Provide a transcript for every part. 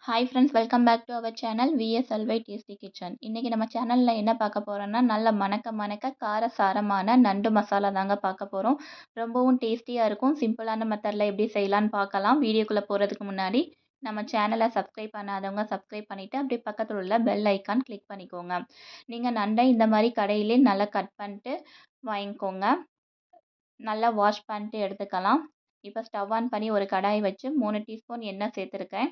Hi friends, welcome back to our channel விஎஸ்எல்வை tasty kitchen. இன்றைக்கி நம்ம சேனலில் என்ன பார்க்க போகிறோன்னா, நல்ல மணக்க காரசாரமான நண்டு மசாலா தாங்க பார்க்க போகிறோம். ரொம்பவும் டேஸ்டியாக இருக்கும். சிம்பிளான மெத்தடில் எப்படி செய்யலான்னு பார்க்கலாம். வீடியோக்குள்ளே போகிறதுக்கு முன்னாடி நம்ம சேனலை சப்ஸ்கிரைப் பண்ணாதவங்க சப்ஸ்கிரைப் பண்ணிவிட்டு அப்படியே பக்கத்தில் உள்ள பெல் ஐக்கான் கிளிக் பண்ணிக்கோங்க. நீங்கள் நண்டை இந்த மாதிரி கடையிலே நல்லா கட் பண்ணிட்டு வாங்கிக்கோங்க. நல்லா வாஷ் பண்ணிட்டு எடுத்துக்கலாம். இப்போ ஸ்டவ் ஆன் பண்ணி ஒரு கடாய் வச்சு 3 டீஸ்பூன் எண்ணெய் சேர்த்துருக்கேன்.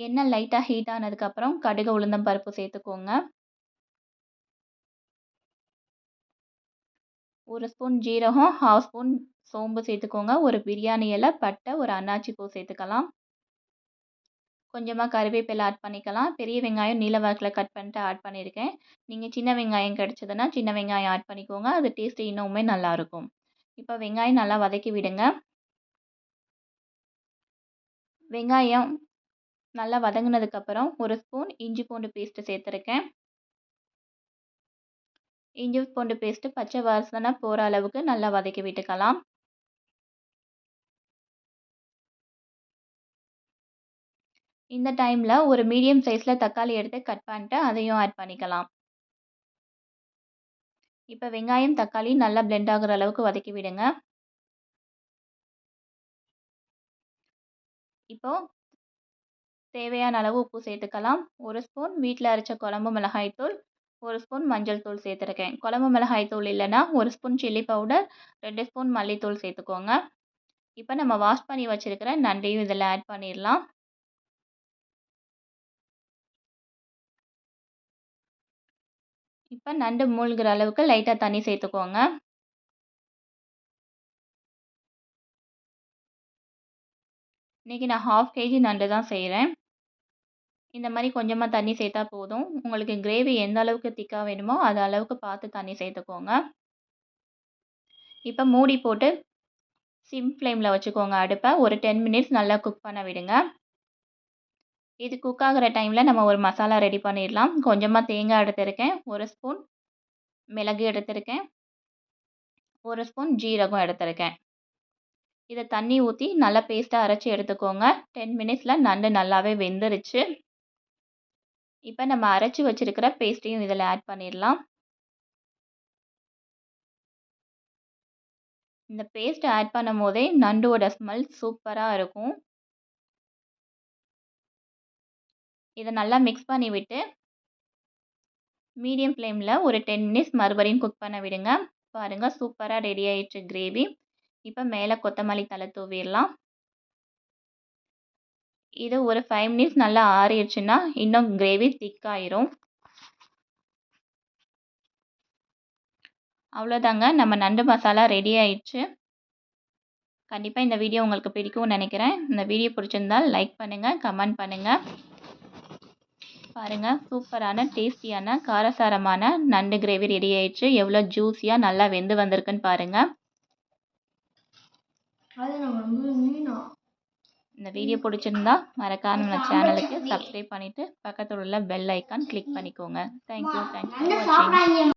எண்ணெய் லைட்டாக ஹீட் ஆனதுக்கப்புறம் கடுகு உளுந்தம் பருப்பு சேர்த்துக்கோங்க. 1 ஸ்பூன் ஜீரகம், 1/2 ஸ்பூன் சோம்பு சேர்த்துக்கோங்க. ஒரு பிரியாணி இலை, பட்டை, ஒரு அன்னாச்சி பூ சேர்த்துக்கலாம். கொஞ்சமாக கருவேப்பிலை ஆட் பண்ணிக்கலாம். பெரிய வெங்காயம் நீல வாக்கில் கட் பண்ணிட்டு ஆட் பண்ணியிருக்கேன். நீங்கள் சின்ன வெங்காயம் கிடச்சதுன்னா சின்ன வெங்காயம் ஆட் பண்ணிக்கோங்க. அது டேஸ்ட் இன்னுமே நல்லாயிருக்கும். இப்போ வெங்காயம் நல்லா வதக்கி விடுங்க. வெங்காயம் நல்லா வதங்கினதுக்கப்புறம் 1 ஸ்பூன் இஞ்சி பூண்டு பேஸ்ட்டு சேர்த்துருக்கேன். இஞ்சி பூண்டு பேஸ்ட்டு பச்சை வாசனை போகிற அளவுக்கு நல்லா வதக்கி விட்டுக்கலாம். இந்த டைமில் ஒரு மீடியம் சைஸில் தக்காளி எடுத்து கட் பண்ணிட்டு அதையும் ஆட் பண்ணிக்கலாம். இப்போ வெங்காயம் தக்காளி நல்லா பிளெண்ட் ஆகுற அளவுக்கு வதக்கி விடுங்க. இப்போது தேவையான அளவு உப்பு சேர்த்துக்கலாம். 1 ஸ்பூன் வீட்டில் அரைச்ச குழம்பு மிளகாய்த்தூள், 1 ஸ்பூன் மஞ்சள் தூள் சேர்த்துருக்கேன். குழம்பு மிளகாய் தூள் இல்லைன்னா 1 ஸ்பூன் சில்லி பவுடர், 2 ஸ்பூன் மல்லித்தூள் சேர்த்துக்கோங்க. இப்போ நம்ம வாஷ் பண்ணி வச்சுருக்கிற நண்டையும் இதில் ஆட் பண்ணிடலாம். இப்போ நண்டு மூழ்கிற அளவுக்கு லைட்டாக தண்ணி சேர்த்துக்கோங்க. இன்றைக்கி நான் 1/2 kg நண்டு தான் செய்கிறேன். இந்த மாதிரி கொஞ்சமாக தண்ணி சேர்த்தா போதும். உங்களுக்கு கிரேவி எந்த அளவுக்கு திக்காக வேணுமோ அது அளவுக்கு பார்த்து தண்ணி சேர்த்துக்கோங்க. இப்போ மூடி போட்டு சிம் ஃப்ளேமில் வச்சுக்கோங்க அடுப்பை. ஒரு 10 மினிட்ஸ் நல்லா குக் பண்ண விடுங்க. இது குக் ஆகிற டைமில் நம்ம ஒரு மசாலா ரெடி பண்ணிடலாம். கொஞ்சமாக தேங்காய் எடுத்திருக்கேன், 1 ஸ்பூன் மிளகு எடுத்திருக்கேன், 1 ஸ்பூன் ஜீரகம் எடுத்திருக்கேன். இதை தண்ணி ஊற்றி நல்லா பேஸ்ட்டாக அரைச்சி எடுத்துக்கோங்க. 10 மினிட்ஸில் நண்டு நல்லாவே வெந்துருச்சு. இப்போ நம்ம அரைச்சி வச்சுருக்கிற பேஸ்ட்டையும் இதில் ஆட் பண்ணிடலாம். இந்த பேஸ்ட் ஆட் பண்ணும் போதே நண்டோட ஸ்மெல் சூப்பராக இருக்கும். இதை நல்லா மிக்ஸ் பண்ணி விட்டு மீடியம் ஃப்ளேமில் ஒரு 10 மினிட்ஸ் மறுபடியும் குக் பண்ண விடுங்க. பாருங்கள், சூப்பராக ரெடி ஆயிடுச்சு கிரேவி. இப்போ மேலே கொத்தமல்லி தழை தூவிடலாம். இது ஒரு 5 மினிட்ஸ் நல்லா ஆறிடுச்சுன்னா இன்னும் கிரேவி திக்காயிரும். அவ்வளோதாங்க, நம்ம நண்டு மசாலா ரெடி ஆயிடுச்சு. கண்டிப்பாக இந்த வீடியோ உங்களுக்கு பிடிக்கும்னு நினைக்கிறேன். இந்த வீடியோ பிடிச்சிருந்தால் லைக் பண்ணுங்கள், கமெண்ட் பண்ணுங்கள். பாருங்கள், சூப்பரான டேஸ்டியான காரசாரமான நண்டு கிரேவி ரெடி ஆயிடுச்சு. எவ்வளோ ஜூஸியாக நல்லா வெந்து வந்திருக்குன்னு பாருங்கள். இந்த வீடியோ பிடிச்சிருந்தா மறக்காம நம்ம சேனலுக்கு சப்ஸ்கிரைப் பண்ணிவிட்டு பக்கத்தில் உள்ள பெல் ஐக்கான் கிளிக் பண்ணிக்கோங்க. தேங்க்யூ ஃபார் வாட்சிங்.